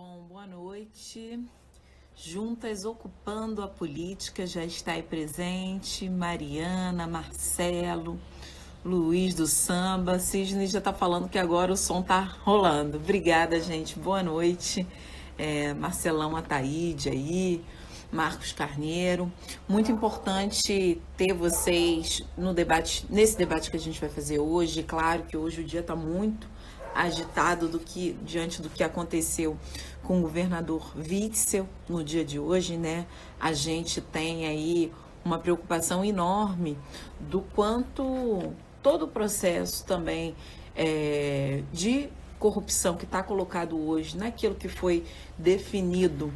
Bom, boa noite. Juntas ocupando a política, já está aí presente Mariana, Marcelo, Luiz do Samba. Sidney já está falando que agora o som está rolando. Obrigada, gente. Boa noite. Marcelão Ataíde aí, Marcos Carneiro. Muito importante ter vocês no debate, nesse debate que a gente vai fazer hoje. Claro que hoje o dia está muito agitado diante do que aconteceu com o governador Witzel no dia de hoje, né? A gente tem aí uma preocupação enorme do quanto todo o processo também de corrupção que está colocado hoje naquilo que foi definido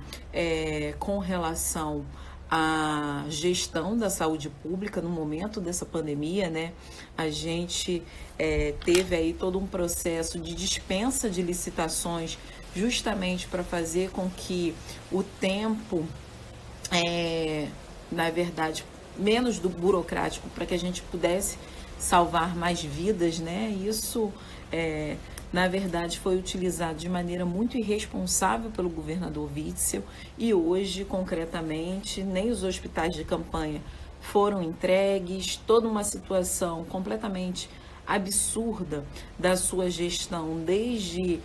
com relação à gestão da saúde pública no momento dessa pandemia, né? A gente teve aí todo um processo de dispensa de licitações justamente para fazer com que o tempo, na verdade, menos do burocrático, para que a gente pudesse salvar mais vidas, né? Isso, na verdade, foi utilizado de maneira muito irresponsável pelo governador Witzel e hoje, concretamente, nem os hospitais de campanha foram entregues, toda uma situação completamente absurda da sua gestão, desde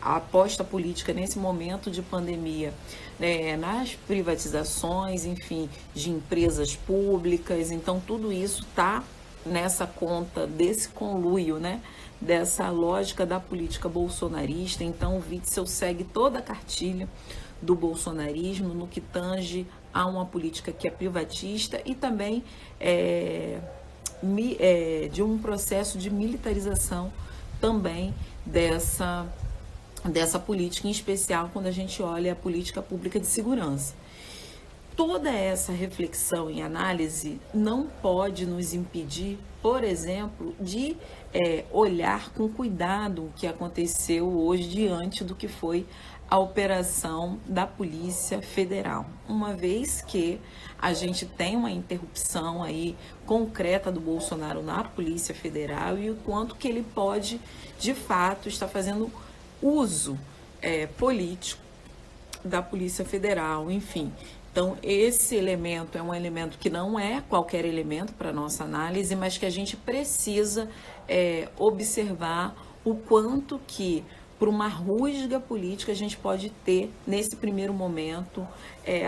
a aposta política nesse momento de pandemia, nas privatizações, enfim, de empresas públicas. Então, tudo isso está nessa conta desse conluio, né? Dessa lógica da política bolsonarista. Então, o Witzel segue toda a cartilha do bolsonarismo no que tange a uma política que é privatista e também de um processo de militarização também dessa política, em especial quando a gente olha a política pública de segurança. Toda essa reflexão e análise não pode nos impedir, por exemplo, de olhar com cuidado o que aconteceu hoje diante do que foi a operação da Polícia Federal, uma vez que a gente tem uma interrupção aí concreta do Bolsonaro na Polícia Federal e o quanto que ele pode, de fato, estar fazendo uso político da Polícia Federal, enfim. Então, esse elemento é um elemento que não é qualquer elemento para a nossa análise, mas que a gente precisa observar o quanto que, por uma rusga política, a gente pode ter, nesse primeiro momento,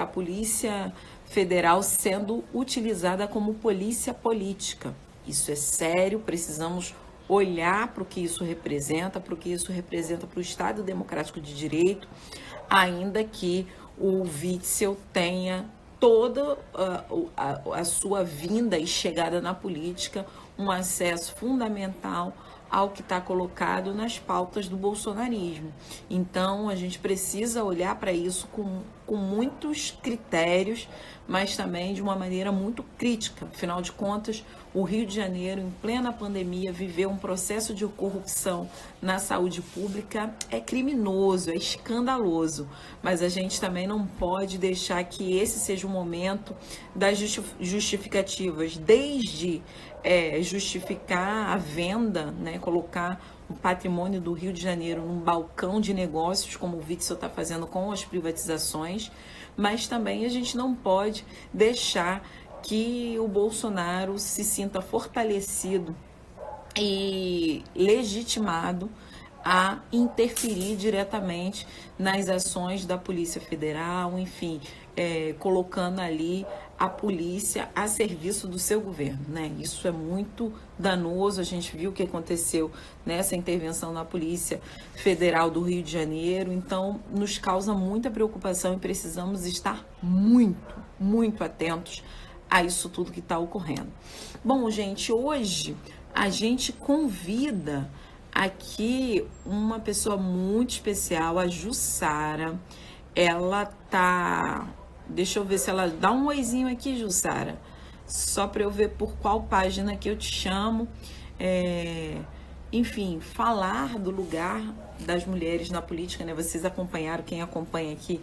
a Polícia Federal sendo utilizada como polícia política. Isso é sério, precisamos olhar para o que isso representa, para o Estado Democrático de Direito, ainda que o Witzel tenha toda a sua vinda e chegada na política, um acesso fundamental ao que está colocado nas pautas do bolsonarismo. Então, a gente precisa olhar para isso com muitos critérios, mas também de uma maneira muito crítica. Afinal de contas, o Rio de Janeiro, em plena pandemia, viveu um processo de corrupção na saúde pública, é criminoso, é escandaloso, mas a gente também não pode deixar que esse seja o momento das justificativas, desde justificar a venda, né, colocar o patrimônio do Rio de Janeiro num balcão de negócios, como o Witzel está fazendo com as privatizações, mas também a gente não pode deixar que o Bolsonaro se sinta fortalecido e legitimado a interferir diretamente nas ações da Polícia Federal, enfim, colocando ali a polícia a serviço do seu governo, né? Isso é muito danoso. A gente viu o que aconteceu nessa intervenção na Polícia Federal do Rio de Janeiro, então nos causa muita preocupação e precisamos estar muito, muito atentos a isso tudo que está ocorrendo. Bom, gente, hoje a gente convida aqui uma pessoa muito especial, a Jussara. Ela tá... Deixa eu ver se ela dá um oizinho aqui, Jussara. Só para eu ver por qual página que eu te chamo. Enfim, falar do lugar das mulheres na política, né? Vocês acompanharam, quem acompanha aqui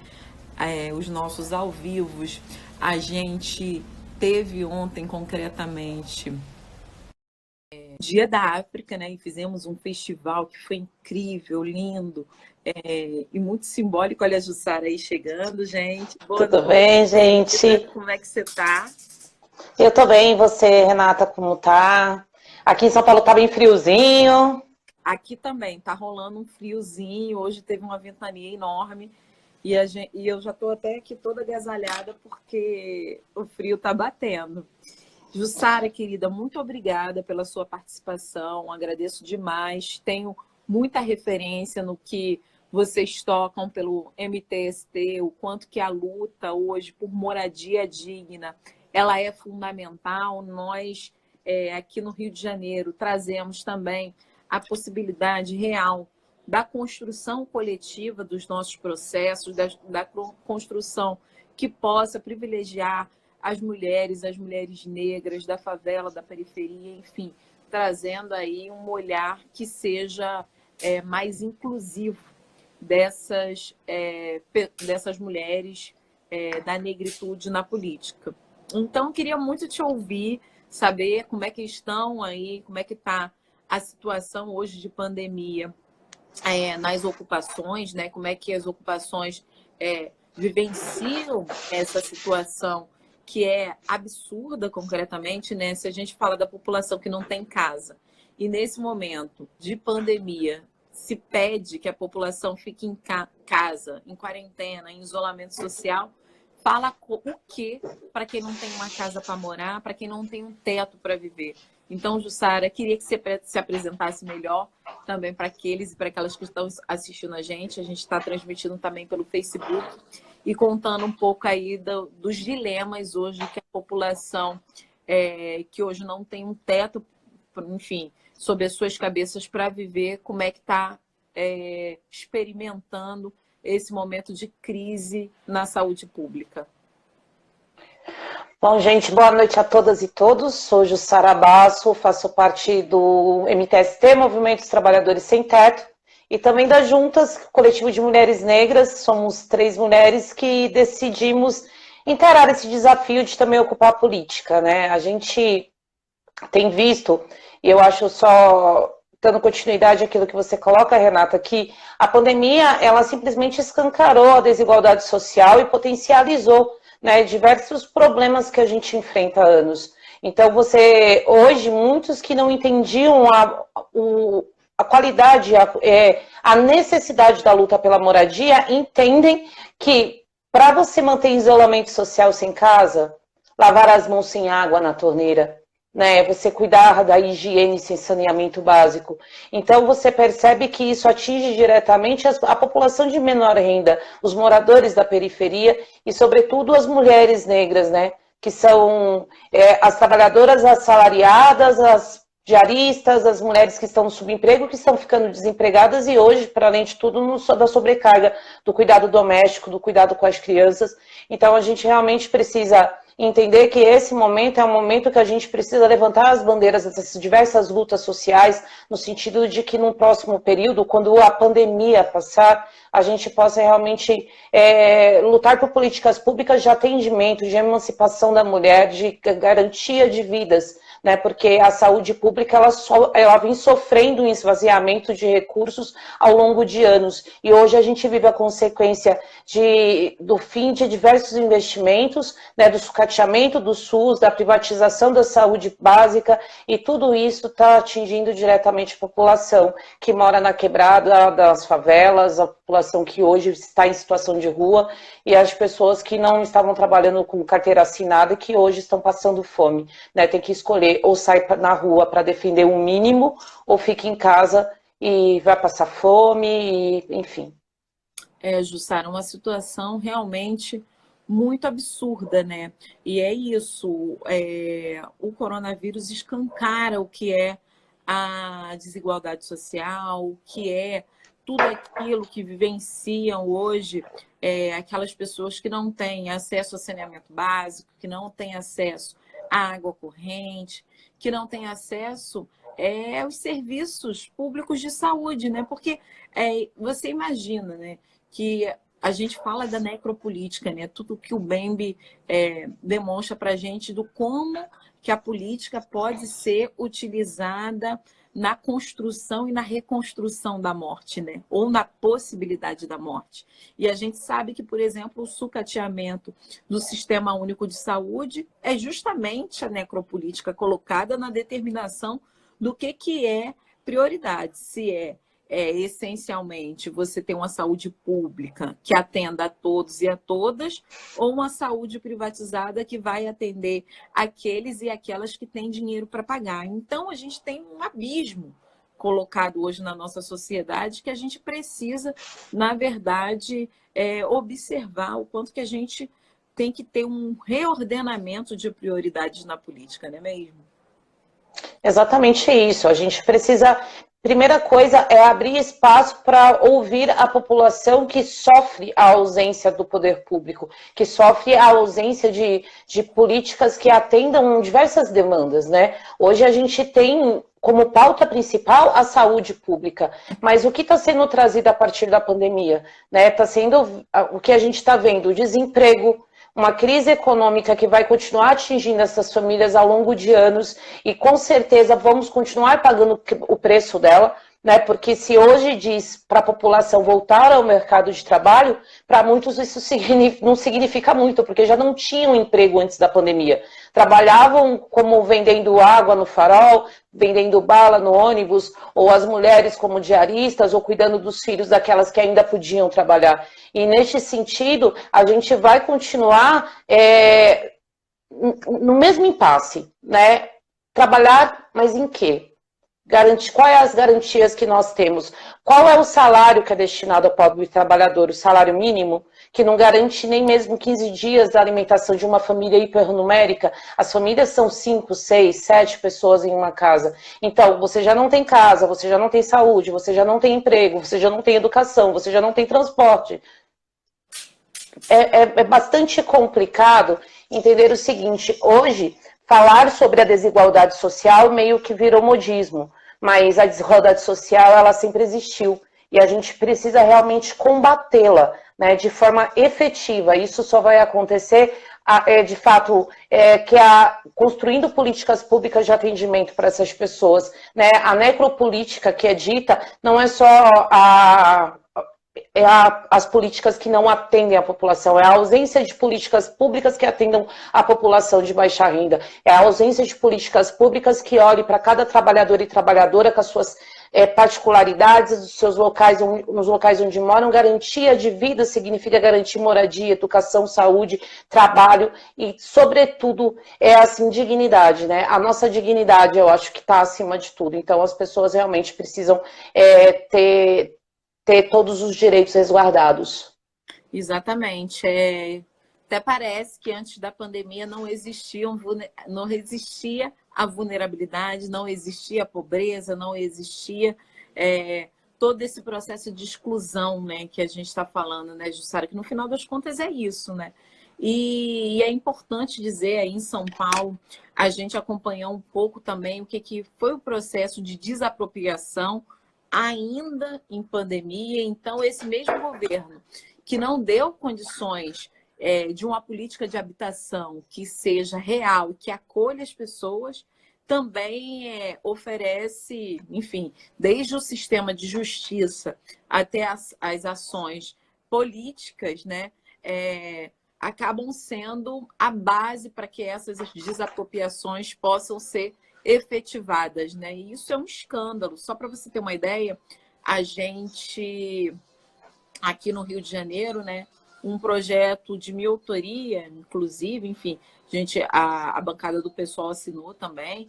os nossos ao vivos. A gente teve ontem, concretamente, Dia da África, né? E fizemos um festival que foi incrível, lindo, e muito simbólico. Olha a Jussara aí chegando, gente. Boa Tudo noite, bem, querida. gente? Como é que você tá? Eu tô bem, e você, Renata, como tá? Aqui em São Paulo tá bem friozinho. Aqui também tá rolando um friozinho. Hoje teve uma ventania enorme e eu já tô até aqui toda agasalhada porque o frio tá batendo. Jussara, querida, muito obrigada pela sua participação. Agradeço demais. Tenho muita referência no que vocês tocam pelo MTST, o quanto que a luta hoje por moradia digna, ela é fundamental. Nós, aqui no Rio de Janeiro, trazemos também a possibilidade real da construção coletiva dos nossos processos, da construção que possa privilegiar as mulheres negras da favela, da periferia, enfim, trazendo aí um olhar que seja mais inclusivo dessas mulheres da negritude na política. Então, queria muito te ouvir, saber como é que estão aí, como é que está a situação hoje de pandemia nas ocupações, né? Como é que as ocupações vivenciam essa situação que é absurda concretamente, né? Se a gente fala da população que não tem casa e nesse momento de pandemia se pede que a população fique em casa, em quarentena, em isolamento social, fala o quê para quem não tem uma casa para morar, para quem não tem um teto para viver. Então, Jussara, queria que você se apresentasse melhor também para aqueles e para aquelas que estão assistindo a gente. A gente está transmitindo também pelo Facebook e contando um pouco aí dos dilemas hoje que a população, que hoje não tem um teto, enfim, sobre as suas cabeças para viver, como é que está experimentando esse momento de crise na saúde pública. Bom, gente, boa noite a todas e todos. Sou Jussara Basso, faço parte do MTST, Movimentos Trabalhadores Sem Teto, e também das Juntas, Coletivo de Mulheres Negras. Somos 3 mulheres que decidimos encarar esse desafio de também ocupar a política, né? A gente tem visto, e eu acho só dando continuidade àquilo que você coloca, Renata, que a pandemia, ela simplesmente escancarou a desigualdade social e potencializou, né, diversos problemas que a gente enfrenta há anos. Então, hoje, muitos que não entendiam a qualidade, a necessidade da luta pela moradia, entendem que para você manter isolamento social sem casa, lavar as mãos sem água na torneira, né, você cuidar da higiene sem saneamento básico. Então você percebe que isso atinge diretamente a população de menor renda, os moradores da periferia e, sobretudo, as mulheres negras, né, que são as trabalhadoras assalariadas, as diaristas, as mulheres que estão no subemprego, que estão ficando desempregadas e hoje, para além de tudo, da sobrecarga do cuidado doméstico, do cuidado com as crianças. Então a gente realmente precisa entender que esse momento é um momento que a gente precisa levantar as bandeiras dessas diversas lutas sociais, no sentido de que no próximo período, quando a pandemia passar, a gente possa realmente lutar por políticas públicas de atendimento, de emancipação da mulher, de garantia de vidas, né? Porque a saúde pública ela vem sofrendo um esvaziamento de recursos ao longo de anos. E hoje a gente vive a consequência do fim de diversos investimentos, né, do sucateamento do SUS, da privatização da saúde básica, e tudo isso está atingindo diretamente a população que mora na quebrada das favelas, a população que hoje está em situação de rua, e as pessoas que não estavam trabalhando com carteira assinada e que hoje estão passando fome, né? Tem que escolher ou sai na rua para defender um mínimo, ou fica em casa e vai passar fome, enfim. Jussara, uma situação realmente muito absurda, né? E é isso, o coronavírus escancara o que é a desigualdade social, o que é tudo aquilo que vivenciam hoje aquelas pessoas que não têm acesso a saneamento básico, que não têm acesso à água corrente, que não têm acesso aos serviços públicos de saúde, né? Porque você imagina, né, que a gente fala da necropolítica, né? Tudo que o Bembe demonstra para a gente do como que a política pode ser utilizada na construção e na reconstrução da morte, né? Ou na possibilidade da morte. E a gente sabe que, por exemplo, o sucateamento do Sistema Único de Saúde é justamente a necropolítica colocada na determinação do que é prioridade, se essencialmente você ter uma saúde pública que atenda a todos e a todas, ou uma saúde privatizada que vai atender aqueles e aquelas que têm dinheiro para pagar. Então, a gente tem um abismo colocado hoje na nossa sociedade que a gente precisa, na verdade, observar o quanto que a gente tem que ter um reordenamento de prioridades na política, não é mesmo? Exatamente isso. A gente precisa. Primeira coisa é abrir espaço para ouvir a população que sofre a ausência do poder público, que sofre a ausência de políticas que atendam diversas demandas, né? Hoje a gente tem como pauta principal a saúde pública, mas o que está sendo trazido a partir da pandemia, né? Está sendo o que a gente está vendo, o desemprego, uma crise econômica que vai continuar atingindo essas famílias ao longo de anos e com certeza vamos continuar pagando o preço dela, né? Porque se hoje diz para a população voltar ao mercado de trabalho, para muitos isso não significa muito, porque já não tinham emprego antes da pandemia. Trabalhavam como vendendo água no farol, vendendo bala no ônibus, ou as mulheres como diaristas, ou cuidando dos filhos daquelas que ainda podiam trabalhar. E neste sentido, a gente vai continuar no mesmo impasse, né? Trabalhar, mas em quê? Quais as garantias que nós temos? Qual é o salário que é destinado ao pobre trabalhador? O salário mínimo, que não garante nem mesmo 15 dias da alimentação de uma família hipernumérica. As famílias são 5, 6, 7 pessoas em uma casa. Então, você já não tem casa, você já não tem saúde, você já não tem emprego, você já não tem educação, você já não tem transporte. É bastante complicado entender o seguinte: hoje, falar sobre a desigualdade social meio que virou modismo, mas a desigualdade social ela sempre existiu e a gente precisa realmente combatê-la, né, de forma efetiva. Isso só vai acontecer, de fato, construindo políticas públicas de atendimento para essas pessoas, né? A necropolítica que é dita não é só as políticas que não atendem a população, é a ausência de políticas públicas que atendam a população de baixa renda, é a ausência de políticas públicas que olhem para cada trabalhador e trabalhadora com as suas particularidades, os seus locais, nos locais onde moram. Garantia de vida significa garantir moradia, educação, saúde, trabalho e, sobretudo, assim, dignidade, né? A nossa dignidade, eu acho que está acima de tudo. Então, as pessoas realmente precisam ter todos os direitos resguardados. Exatamente. Até parece que antes da pandemia não existia a vulnerabilidade, não existia a pobreza, não existia todo esse processo de exclusão, né, que a gente está falando, né, Jussara, que no final das contas é isso, né? E é importante dizer, aí em São Paulo, a gente acompanhou um pouco também o que foi o processo de desapropriação ainda em pandemia. Então, esse mesmo governo que não deu condições de uma política de habitação que seja real, que acolha as pessoas, também oferece, enfim, desde o sistema de justiça até as ações políticas, né, acabam sendo a base para que essas desapropriações possam ser efetivadas, né? E isso é um escândalo. Só para você ter uma ideia, a gente aqui no Rio de Janeiro, né, um projeto de minha autoria, inclusive, enfim, a bancada do pessoal assinou também,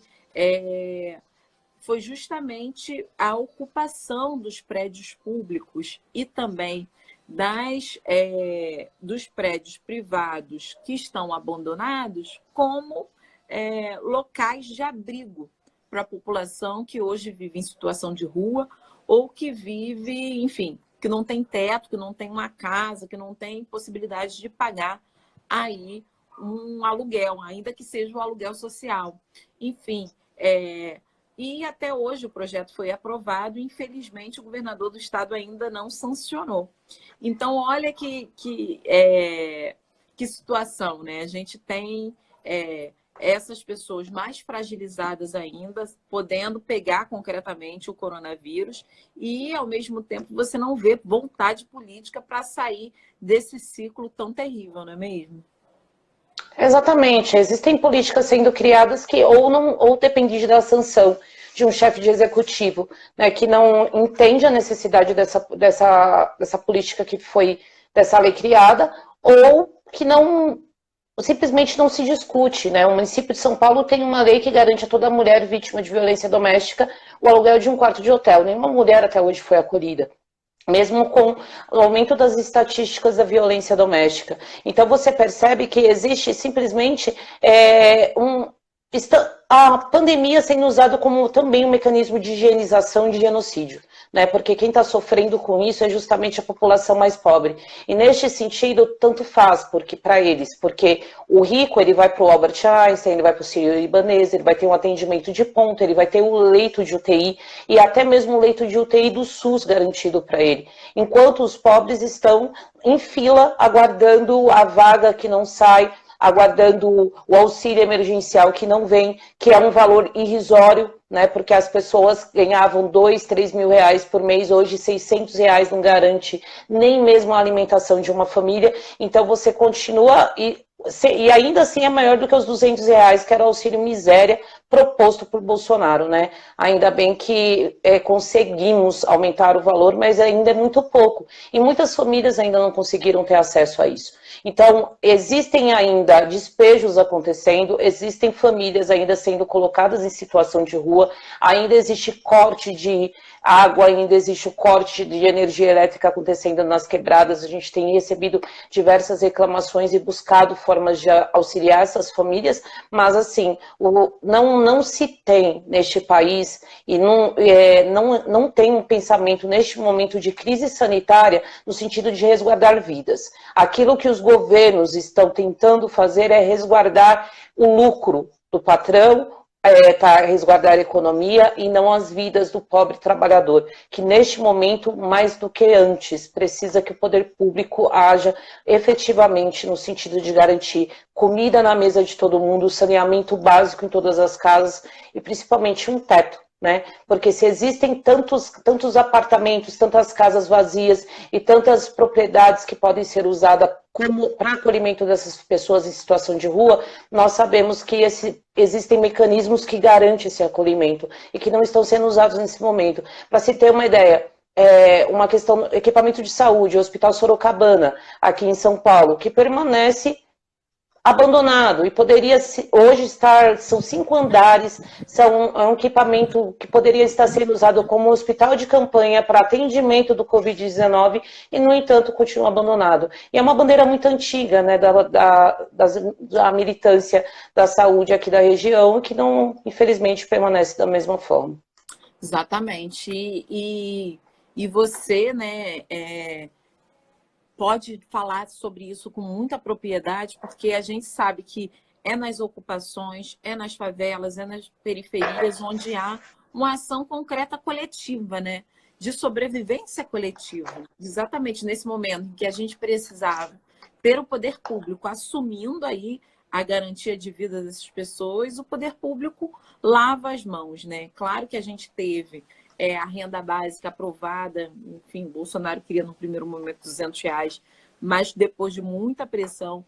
foi justamente a ocupação dos prédios públicos e também dos prédios privados que estão abandonados como locais de abrigo para a população que hoje vive em situação de rua ou que vive, enfim, que não tem teto, que não tem uma casa, que não tem possibilidade de pagar aí um aluguel, ainda que seja o aluguel social. Enfim, e até hoje o projeto foi aprovado e, infelizmente, o governador do estado ainda não sancionou. Então, olha que situação, né? A gente tem essas pessoas mais fragilizadas ainda, podendo pegar concretamente o coronavírus e, ao mesmo tempo, você não vê vontade política para sair desse ciclo tão terrível, não é mesmo? Exatamente. Existem políticas sendo criadas que ou não ou depende da sanção de um chefe de executivo, né, que não entende a necessidade dessa política que foi, dessa lei criada, ou que não simplesmente não se discute, né? O município de São Paulo tem uma lei que garante a toda mulher vítima de violência doméstica o aluguel de um quarto de hotel. Nenhuma mulher até hoje foi acolhida, mesmo com o aumento das estatísticas da violência doméstica. Então você percebe que existe simplesmente a pandemia sendo usada como também um mecanismo de higienização de genocídio, né? Porque quem está sofrendo com isso é justamente a população mais pobre. E neste sentido, tanto faz, porque para eles, porque o rico ele vai para o Albert Einstein, ele vai para o Sírio-Libanês, ele vai ter um atendimento de ponta, ele vai ter o leito de UTI e até mesmo o leito de UTI do SUS garantido para ele, enquanto os pobres estão em fila aguardando a vaga que não sai, aguardando o auxílio emergencial que não vem, que é um valor irrisório, né? Porque as pessoas ganhavam 2, 3 mil reais por mês, hoje 600 reais não garante nem mesmo a alimentação de uma família. Então você continua e ainda assim é maior do que os 200 reais, que era o auxílio miséria proposto por Bolsonaro, né? Ainda bem que conseguimos aumentar o valor, mas ainda é muito pouco. E muitas famílias ainda não conseguiram ter acesso a isso. Então, existem ainda despejos acontecendo, existem famílias ainda sendo colocadas em situação de rua, ainda existe corte de água, ainda existe o corte de energia elétrica acontecendo nas quebradas. A gente tem recebido diversas reclamações e buscado formas de auxiliar essas famílias, mas assim, não se tem neste país e não tem um pensamento neste momento de crise sanitária no sentido de resguardar vidas. Aquilo que os governos estão tentando fazer é resguardar o lucro do patrão, para resguardar a economia e não as vidas do pobre trabalhador, que neste momento, mais do que antes, precisa que o poder público haja efetivamente no sentido de garantir comida na mesa de todo mundo, saneamento básico em todas as casas e principalmente um teto, né? Porque se existem tantos apartamentos, tantas casas vazias e tantas propriedades que podem ser usadas como para acolhimento dessas pessoas em situação de rua, nós sabemos que existem mecanismos que garantem esse acolhimento e que não estão sendo usados nesse momento. Para se ter uma ideia, uma questão, equipamento de saúde, o Hospital Sorocabana, aqui em São Paulo, que permanece abandonado e poderia hoje estar, são 5 andares, é um equipamento que poderia estar sendo usado como hospital de campanha para atendimento do Covid-19 e, no entanto, continua abandonado. E é uma bandeira muito antiga, né, da militância da saúde aqui da região, que não, infelizmente, permanece da mesma forma. Exatamente. E você, né, pode falar sobre isso com muita propriedade, porque a gente sabe que é nas ocupações, é nas favelas, é nas periferias onde há uma ação concreta coletiva, né? De sobrevivência coletiva. Exatamente nesse momento em que a gente precisava ter o poder público assumindo aí a garantia de vida dessas pessoas, o poder público lava as mãos, né? Claro que a gente teve a renda básica aprovada, enfim, Bolsonaro queria no primeiro momento R$200, mas depois de muita pressão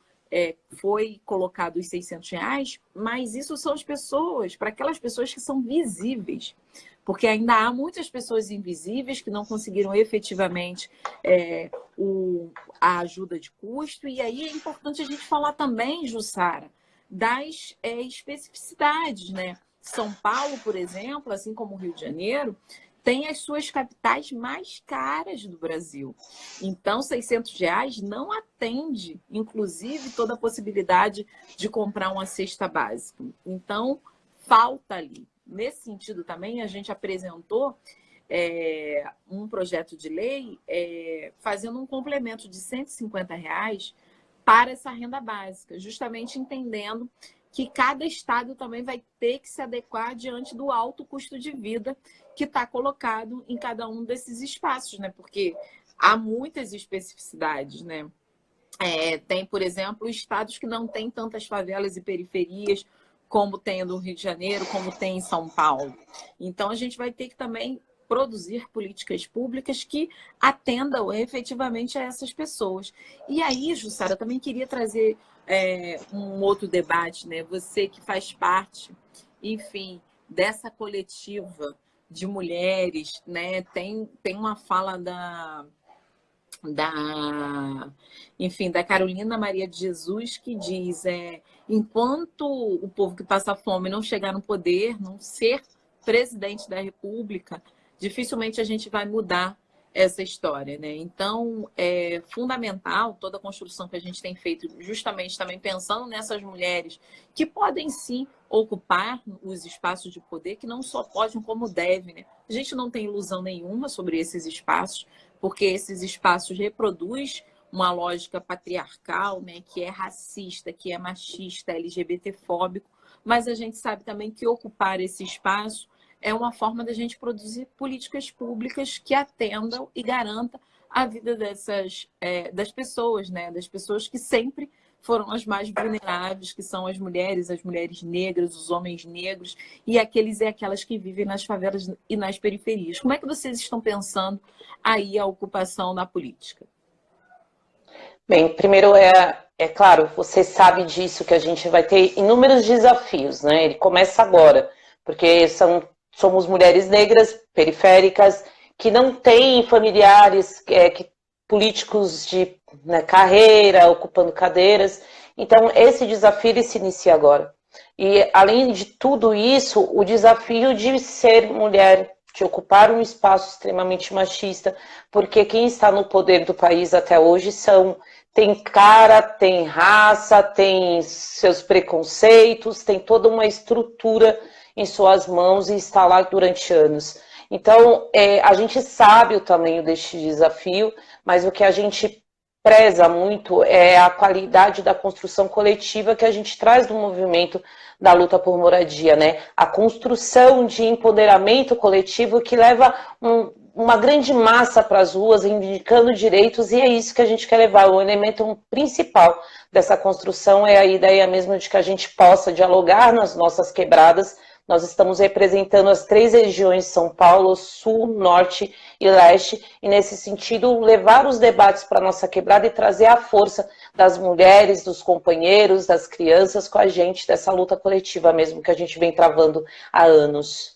foi colocado os R$600, mas isso são as pessoas, para aquelas pessoas que são visíveis, porque ainda há muitas pessoas invisíveis que não conseguiram efetivamente a ajuda de custo, e aí é importante a gente falar também, Jussara, das especificidades, né? São Paulo, por exemplo, assim como o Rio de Janeiro, tem as suas capitais mais caras do Brasil. Então, R$600 não atende, inclusive, toda a possibilidade de comprar uma cesta básica. Então, falta ali. Nesse sentido também, a gente apresentou um projeto de lei fazendo um complemento de R$150 para essa renda básica, justamente entendendo que cada estado também vai ter que se adequar diante do alto custo de vida que está colocado em cada um desses espaços, né? Porque há muitas especificidades, né? Tem, por exemplo, estados que não têm tantas favelas e periferias como tem no Rio de Janeiro, como tem em São Paulo. Então, a gente vai ter que também produzir políticas públicas que atendam efetivamente a essas pessoas. E aí, Jussara, eu também queria trazer um outro debate, né? Você que faz parte, enfim, dessa coletiva de mulheres, né? Tem uma fala enfim, da Carolina Maria de Jesus, que diz, enquanto o povo que passa fome não chegar no poder, não ser presidente da República, dificilmente a gente vai mudar essa história, né? Então, é fundamental toda a construção que a gente tem feito, justamente também pensando nessas mulheres que podem sim ocupar os espaços de poder, que não só podem, como devem, né? A gente não tem ilusão nenhuma sobre esses espaços, porque esses espaços reproduzem uma lógica patriarcal, né, que é racista, que é machista, LGBTfóbico, mas a gente sabe também que ocupar esse espaço é uma forma da gente produzir políticas públicas que atendam e garantam a vida das pessoas, né, das pessoas que sempre foram as mais vulneráveis, que são as mulheres negras, os homens negros e aqueles e aquelas que vivem nas favelas e nas periferias. Como é que vocês estão pensando aí a ocupação na política? Bem, primeiro é claro, você sabe disso, que a gente vai ter inúmeros desafios, né? Ele começa agora, porque somos mulheres negras, periféricas, que não têm familiares políticos de carreira, ocupando cadeiras. Então, esse desafio ele se inicia agora. E, além de tudo isso, o desafio de ser mulher, de ocupar um espaço extremamente machista, porque quem está no poder do país até hoje tem cara, tem raça, tem seus preconceitos, tem toda uma estrutura em suas mãos e está lá durante anos. Então, a gente sabe o tamanho deste desafio, mas o que a gente preza muito é a qualidade da construção coletiva que a gente traz do movimento da luta por moradia, né? A construção de empoderamento coletivo que leva uma grande massa para as ruas, reivindicando direitos, e é isso que a gente quer levar. O elemento principal dessa construção é a ideia mesmo de que a gente possa dialogar nas nossas quebradas. Nós estamos representando as 3 regiões de São Paulo, Sul, Norte e Leste, e nesse sentido levar os debates para a nossa quebrada e trazer a força das mulheres, dos companheiros, das crianças com a gente, dessa luta coletiva mesmo que a gente vem travando há anos.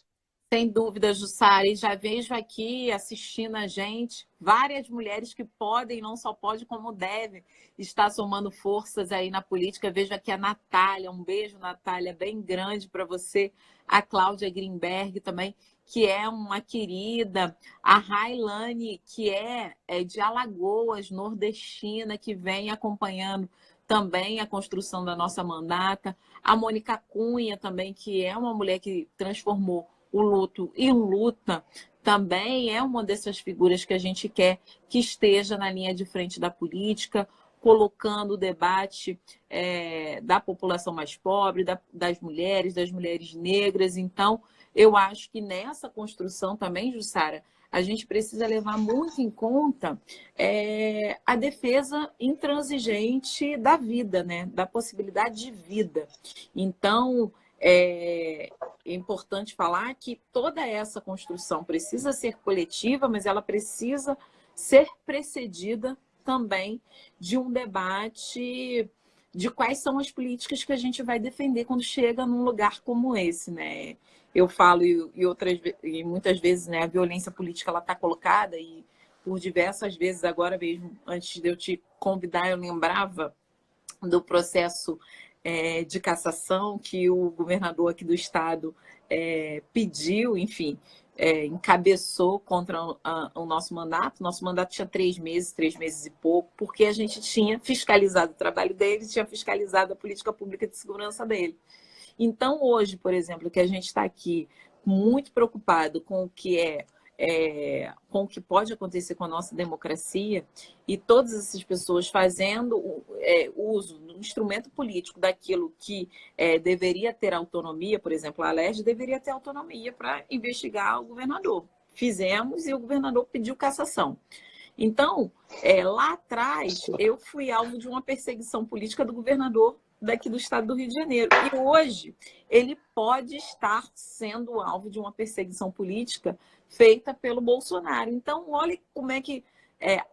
Sem dúvida, Jussara, e já vejo aqui assistindo a gente várias mulheres que podem, não só podem, como devem estar somando forças aí na política. Vejo aqui a Natália, um beijo, Natália, bem grande para você. A Cláudia Greenberg também, que é uma querida. A Railane, que é de Alagoas, nordestina, que vem acompanhando também a construção da nossa mandata. A Mônica Cunha também, que é uma mulher que transformou o luto e luta, também é uma dessas figuras que a gente quer que esteja na linha de frente da política, colocando o debate da população mais pobre, das mulheres negras. Então, eu acho que nessa construção também, Jussara, a gente precisa levar muito em conta a defesa intransigente da vida, né? Da possibilidade de vida. Então, é importante falar que toda essa construção precisa ser coletiva, mas ela precisa ser precedida também de um debate de quais são as políticas que a gente vai defender quando chega num lugar como esse, né? Eu falo e muitas vezes, né, a violência política ela está colocada e por diversas vezes, agora mesmo, antes de eu te convidar, eu lembrava do processo de cassação que o governador aqui do estado pediu, enfim, encabeçou contra o nosso mandato. Nosso mandato tinha 3 meses e pouco, porque a gente tinha fiscalizado o trabalho dele, tinha fiscalizado a política pública de segurança dele. Então, hoje, por exemplo, que a gente está aqui muito preocupado com o que com o que pode acontecer com a nossa democracia, e todas essas pessoas fazendo uso do instrumento político daquilo que deveria ter autonomia. Por exemplo, a Alerj deveria ter autonomia para investigar o governador. Fizemos e o governador pediu cassação. Então, lá atrás, eu fui alvo de uma perseguição política do governador daqui do estado do Rio de Janeiro. E hoje ele pode estar sendo alvo de uma perseguição política feita pelo Bolsonaro. Então, olha como é que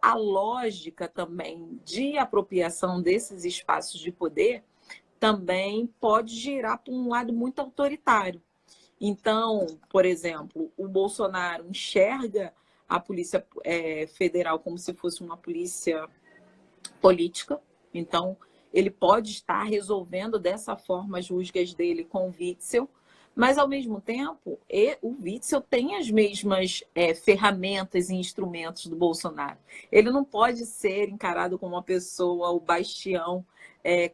a lógica também de apropriação desses espaços de poder também pode girar para um lado muito autoritário. Então, por exemplo, o Bolsonaro enxerga a Polícia Federal como se fosse uma polícia política. Então, ele pode estar resolvendo dessa forma as rusgas dele com o Witzel, mas, ao mesmo tempo, o Witzel tem as mesmas ferramentas e instrumentos do Bolsonaro. Ele não pode ser encarado como uma pessoa, o bastião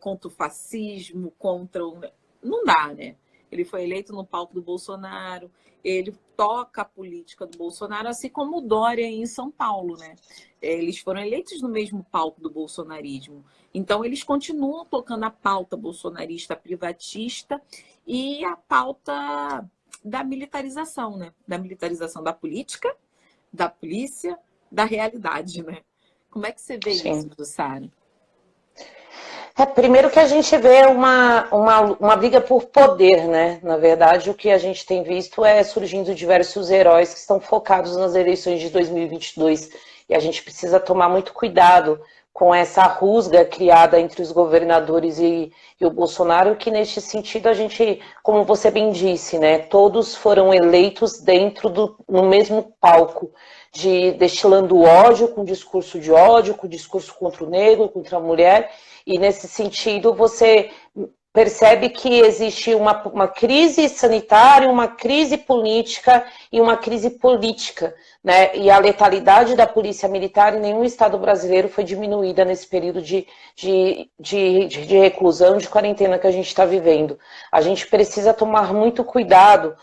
contra o fascismo, contra o... Não dá, né? Ele foi eleito no palco do Bolsonaro, ele toca a política do Bolsonaro, assim como o Dória em São Paulo, né? Eles foram eleitos no mesmo palco do bolsonarismo. Então, eles continuam tocando a pauta bolsonarista privatista e a pauta da militarização, né? Da militarização da política, da polícia, da realidade, né? Como é que você vê isso, Jussara? Primeiro que a gente vê uma briga por poder, né? Na verdade, o que a gente tem visto é surgindo diversos heróis que estão focados nas eleições de 2022. E a gente precisa tomar muito cuidado com essa rusga criada entre os governadores e o Bolsonaro, que neste sentido a gente, como você bem disse, né? Todos foram eleitos no mesmo palco, destilando ódio, com discurso de ódio, com discurso contra o negro, contra a mulher. E nesse sentido, você percebe que existe uma crise sanitária, uma crise política e uma crise política, né? E a letalidade da polícia militar em nenhum estado brasileiro foi diminuída nesse período de reclusão, de quarentena que a gente está vivendo. A gente precisa tomar muito cuidado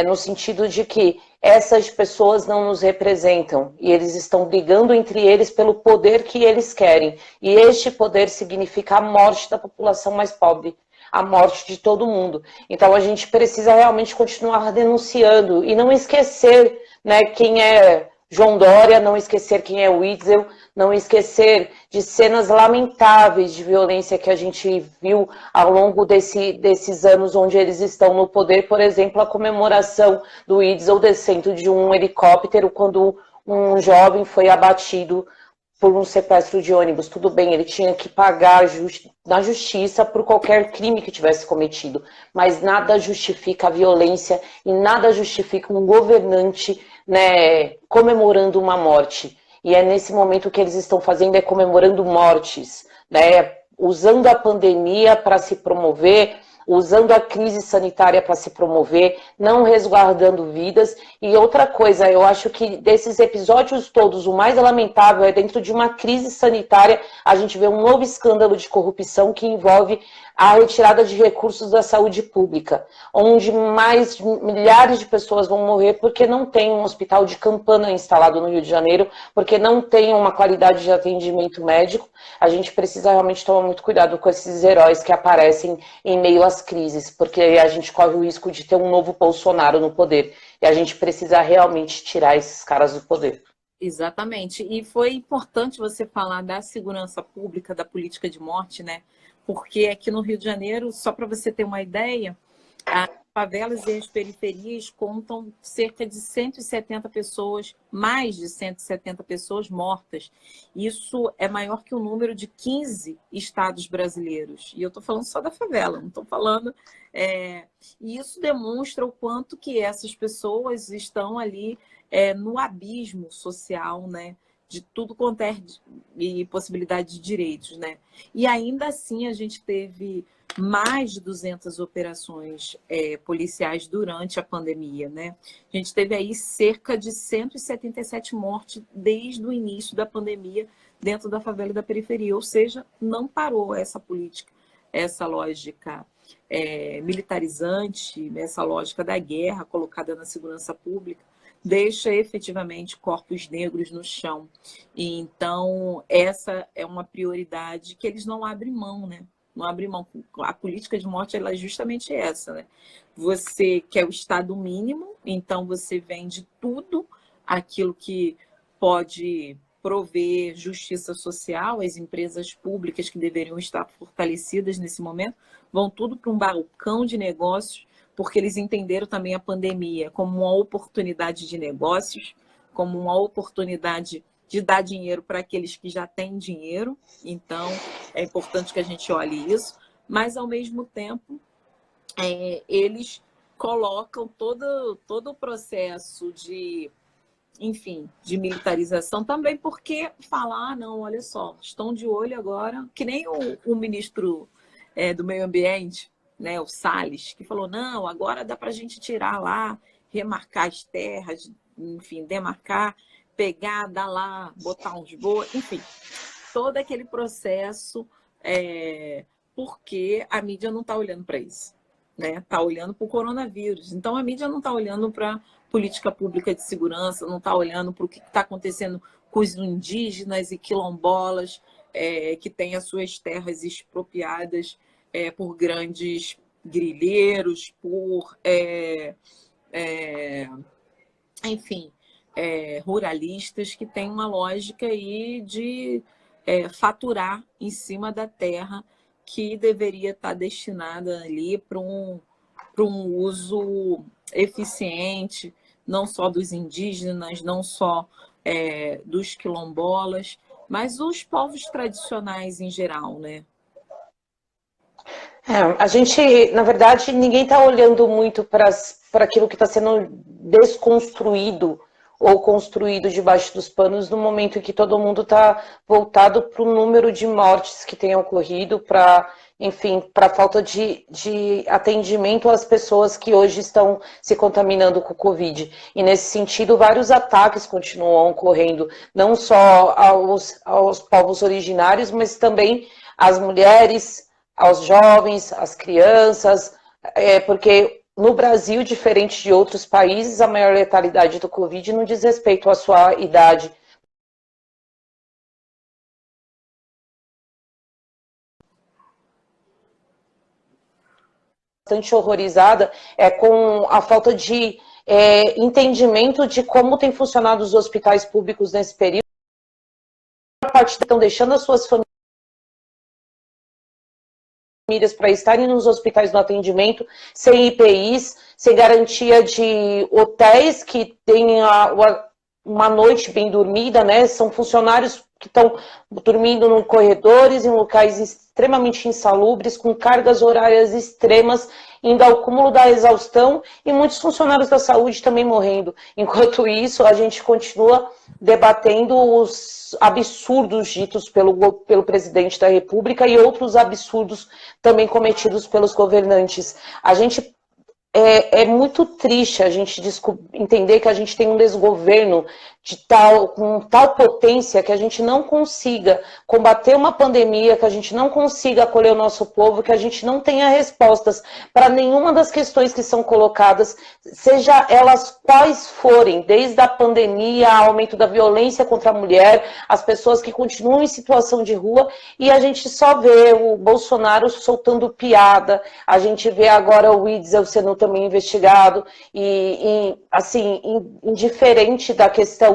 no sentido de que essas pessoas não nos representam e eles estão brigando entre eles pelo poder que eles querem. E este poder significa a morte da população mais pobre, a morte de todo mundo. Então a gente precisa realmente continuar denunciando e não esquecer, né, quem é João Dória, não esquecer quem é Witzel, não esquecer de cenas lamentáveis de violência que a gente viu ao longo desses anos onde eles estão no poder. Por exemplo, a comemoração do Witzel descendo de um helicóptero quando um jovem foi abatido por um sequestro de ônibus. Tudo bem, ele tinha que pagar na justiça por qualquer crime que tivesse cometido, mas nada justifica a violência e nada justifica um governante, né, comemorando uma morte. E é nesse momento que eles estão fazendo, comemorando mortes, né, usando a pandemia para se promover, usando a crise sanitária para se promover, não resguardando vidas. E outra coisa, eu acho que desses episódios todos, o mais lamentável é dentro de uma crise sanitária, a gente vê um novo escândalo de corrupção que envolve a retirada de recursos da saúde pública, onde mais milhares de pessoas vão morrer porque não tem um hospital de Campana instalado no Rio de Janeiro, porque não tem uma qualidade de atendimento médico. A gente precisa realmente tomar muito cuidado com esses heróis que aparecem em meio às crises, porque a gente corre o risco de ter um novo Bolsonaro no poder, e a gente precisa realmente tirar esses caras do poder. Exatamente. E foi importante você falar da segurança pública, da política de morte, né? Porque aqui no Rio de Janeiro, só para você ter uma ideia, as favelas e as periferias contam cerca de 170 pessoas, mais de 170 pessoas mortas. Isso é maior que o número de 15 estados brasileiros. E eu estou falando só da favela, não estou falando... E isso demonstra o quanto que essas pessoas estão ali no abismo social, né? De tudo quanto é e possibilidade de direitos, né? E ainda assim a gente teve mais de 200 operações policiais durante a pandemia, né? A gente teve aí cerca de 177 mortes desde o início da pandemia dentro da favela e da periferia, ou seja, não parou essa política, essa lógica militarizante, essa lógica da guerra colocada na segurança pública, deixa efetivamente corpos negros no chão. E, então, essa é uma prioridade que eles não abrem mão, né? Não abrem mão. A política de morte ela é justamente essa, né? Você quer o Estado mínimo, então você vende tudo aquilo que pode prover justiça social, as empresas públicas que deveriam estar fortalecidas nesse momento, vão tudo para um balcão de negócios, porque eles entenderam também a pandemia como uma oportunidade de negócios, como uma oportunidade de dar dinheiro para aqueles que já têm dinheiro. Então, é importante que a gente olhe isso, mas, ao mesmo tempo, eles colocam todo o processo de, enfim, de militarização também, porque falar, não, olha só, estão de olho agora, que nem o ministro do Meio Ambiente, né, o Salles, que falou, não, agora dá para a gente tirar lá, remarcar as terras, enfim, demarcar, pegar, dar lá, botar uns bois, enfim, todo aquele processo, porque a mídia não está olhando para isso, né? Está olhando para o coronavírus. Então, a mídia não está olhando para política pública de segurança, não está olhando para o que está acontecendo com os indígenas e quilombolas, que têm as suas terras expropriadas por grandes grileiros, por, enfim, ruralistas que têm uma lógica aí de faturar em cima da terra que deveria estar destinada ali para um uso eficiente, não só dos indígenas, não só dos quilombolas, mas os povos tradicionais em geral, né? A gente, na verdade, ninguém está olhando muito para aquilo que está sendo desconstruído ou construído debaixo dos panos no momento em que todo mundo está voltado para o número de mortes que tem ocorrido, para, enfim, para a falta de atendimento às pessoas que hoje estão se contaminando com o Covid. E, nesse sentido, vários ataques continuam ocorrendo, não só aos povos originários, mas também às mulheres, aos jovens, às crianças, porque no Brasil, diferente de outros países, a maior letalidade do Covid não diz respeito à sua idade. Bastante horrorizada com a falta de entendimento de como tem funcionado os hospitais públicos nesse período. A parte estão deixando as suas famílias para estarem nos hospitais no atendimento, sem IPIs, sem garantia de hotéis que tenham uma noite bem dormida, né? São funcionários que estão dormindo em corredores, em locais extremamente insalubres, com cargas horárias extremas, indo ao cúmulo da exaustão, e muitos funcionários da saúde também morrendo. Enquanto isso, a gente continua debatendo os absurdos ditos pelo presidente da República e outros absurdos também cometidos pelos governantes. A gente muito triste a gente entender que a gente tem um desgoverno com tal potência que a gente não consiga combater uma pandemia, que a gente não consiga acolher o nosso povo, que a gente não tenha respostas para nenhuma das questões que são colocadas, seja elas quais forem, desde a pandemia, aumento da violência contra a mulher, as pessoas que continuam em situação de rua, e a gente só vê o Bolsonaro soltando piada, a gente vê agora o Witzel sendo também investigado, e assim, indiferente da questão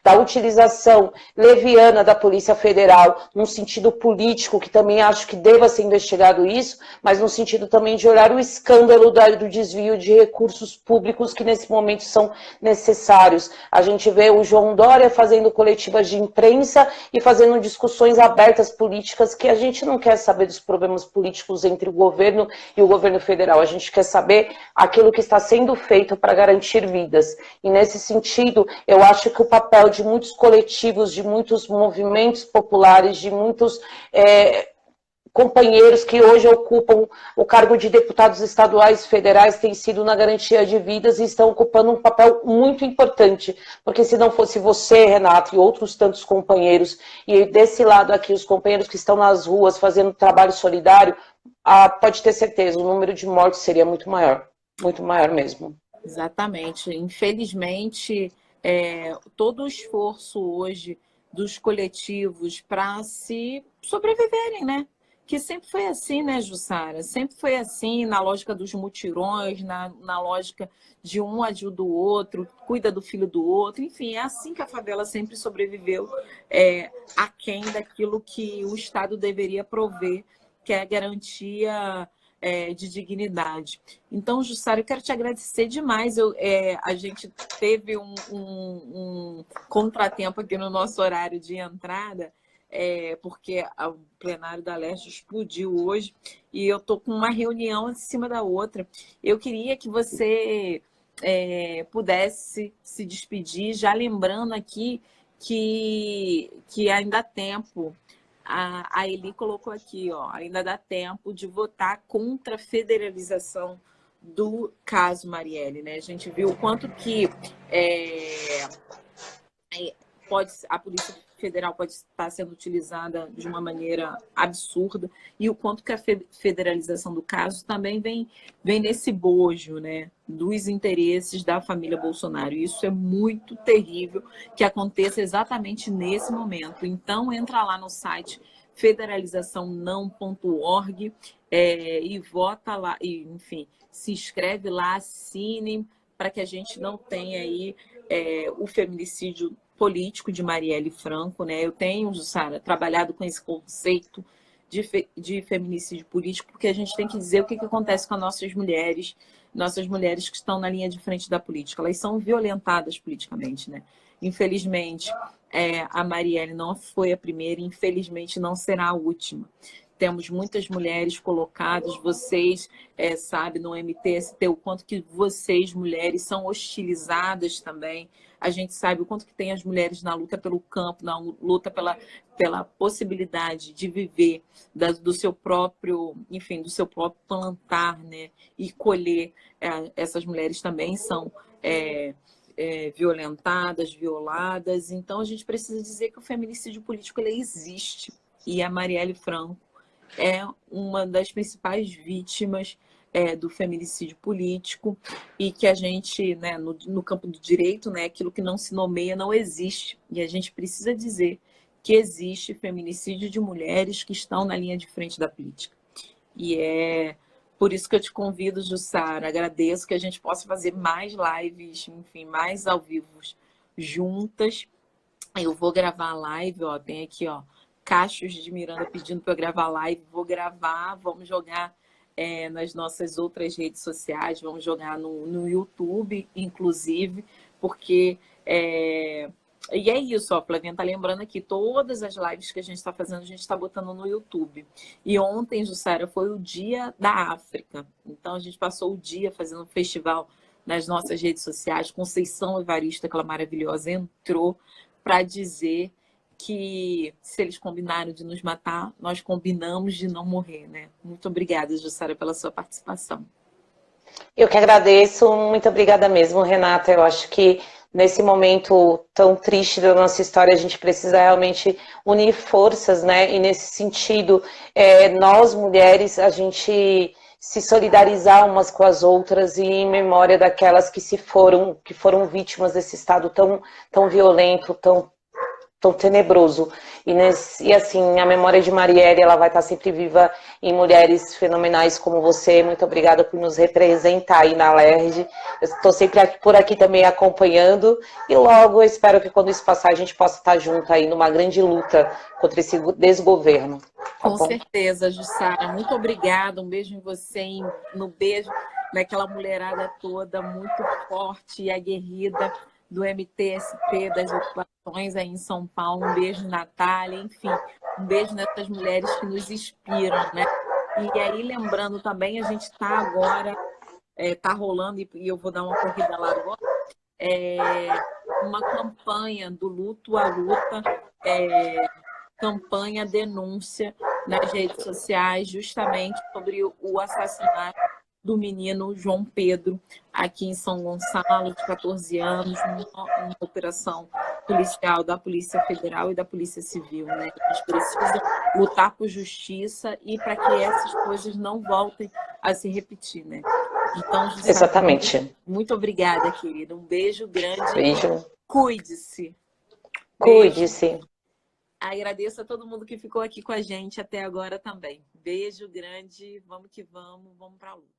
da utilização leviana da Polícia Federal, num sentido político, que também acho que deva ser investigado isso, mas no sentido também de olhar o escândalo do desvio de recursos públicos que nesse momento são necessários. A gente vê o João Dória fazendo coletivas de imprensa e fazendo discussões abertas políticas, que a gente não quer saber dos problemas políticos entre o governo e o governo federal, a gente quer saber aquilo que está sendo feito para garantir vidas. E nesse sentido, eu acho que o papel de muitos coletivos, de muitos movimentos populares, de muitos companheiros que hoje ocupam o cargo de deputados estaduais e federais tem sido na garantia de vidas e estão ocupando um papel muito importante, porque se não fosse você, Renato, e outros tantos companheiros, e desse lado aqui, os companheiros que estão nas ruas fazendo trabalho solidário, pode ter certeza, o número de mortes seria muito maior mesmo. Exatamente. Infelizmente, todo o esforço hoje dos coletivos para se sobreviverem, né? que sempre foi assim, né, Jussara? Sempre foi assim, na lógica dos mutirões, na lógica de um ajuda o outro, cuida do filho do outro, enfim, é assim que a favela sempre sobreviveu, aquém daquilo que o Estado deveria prover, que é a garantia de dignidade. Então, Jussara, eu quero te agradecer demais. A gente teve um contratempo aqui no nosso horário de entrada, porque o plenário da Leste explodiu hoje e eu estou com uma reunião em cima da outra. Eu queria que você pudesse se despedir, já lembrando aqui que ainda há tempo. A Eli colocou aqui, ó, ainda dá tempo de votar contra a federalização do caso Marielle, né? A gente viu o quanto que a Polícia Federal pode estar sendo utilizada de uma maneira absurda e o quanto que a federalização do caso também vem nesse bojo, né, dos interesses da família Bolsonaro. E isso é muito terrível que aconteça exatamente nesse momento. Então, entra lá no site federalizaçãonão.org e vota lá, e, enfim, se inscreve lá, assinem, para que a gente não tenha aí o feminicídio político de Marielle Franco, né? Eu tenho, Jussara, trabalhado com esse conceito de feminicídio político, porque a gente tem que dizer o que acontece com as nossas mulheres que estão na linha de frente da política. Elas são violentadas politicamente, né? Infelizmente, a Marielle não foi a primeira, infelizmente não será a última. Temos muitas mulheres colocadas, vocês sabem no MTST o quanto que vocês, mulheres, são hostilizadas também. A gente sabe o quanto que tem as mulheres na luta pelo campo, na luta pela possibilidade de viver do seu próprio, enfim, do seu próprio plantar, né? E colher. Essas mulheres também são violentadas, violadas. Então, a gente precisa dizer que o feminicídio político ele existe. E a Marielle Franco é uma das principais vítimas do feminicídio político e que a gente, né, no campo do direito, né, aquilo que não se nomeia não existe. E a gente precisa dizer que existe feminicídio de mulheres que estão na linha de frente da política. E é por isso que eu te convido, Jussara, agradeço que a gente possa fazer mais lives, enfim, mais ao vivo juntas. Eu vou gravar a live, ó, tem aqui, ó, Cachos de Miranda pedindo para eu gravar live, vou gravar, vamos jogar nas nossas outras redes sociais, vamos jogar no YouTube, inclusive, porque... E é isso, ó, Flavinha tá lembrando aqui, todas as lives que a gente está fazendo, a gente está botando no YouTube. E ontem, Jussara, foi o Dia da África. Então, a gente passou o dia fazendo um festival nas nossas redes sociais. Conceição Evaristo, aquela maravilhosa, entrou para dizer que se eles combinaram de nos matar, nós combinamos de não morrer, né? Muito obrigada, Jussara, pela sua participação. Eu que agradeço, muito obrigada mesmo, Renata. Eu acho que nesse momento tão triste da nossa história, a gente precisa realmente unir forças, né? E nesse sentido, nós mulheres, a gente se solidarizar umas com as outras e em memória daquelas que foram vítimas desse estado tão violento, tão tenebroso. E assim, a memória de Marielle, ela vai estar sempre viva em mulheres fenomenais como você. Muito obrigada por nos representar aí na LERJ. Eu estou sempre por aqui também acompanhando. E logo, eu espero que quando isso passar, a gente possa estar junto aí numa grande luta contra esse desgoverno. Com certeza, Jussara. Muito obrigada. Um beijo em você, no beijo daquela mulherada toda, muito forte e aguerrida do MTST, das ocupações aí em São Paulo. Um beijo, Natália, enfim, um beijo nessas mulheres que nos inspiram, né? E aí, lembrando também, a gente está agora, está rolando, e eu vou dar uma corrida lá agora, uma campanha do Luto à Luta, campanha denúncia nas redes sociais, justamente sobre o assassinato do menino João Pedro, aqui em São Gonçalo, de 14 anos, uma operação policial da Polícia Federal e da Polícia Civil, né? A gente precisa lutar por justiça e para que essas coisas não voltem a se repetir, né? Então, Jussara, exatamente. Muito obrigada, querida. Um beijo grande. Beijo. Cuide-se. Cuide-se. Agradeço a todo mundo que ficou aqui com a gente até agora também. Beijo grande, vamos que vamos para a luta.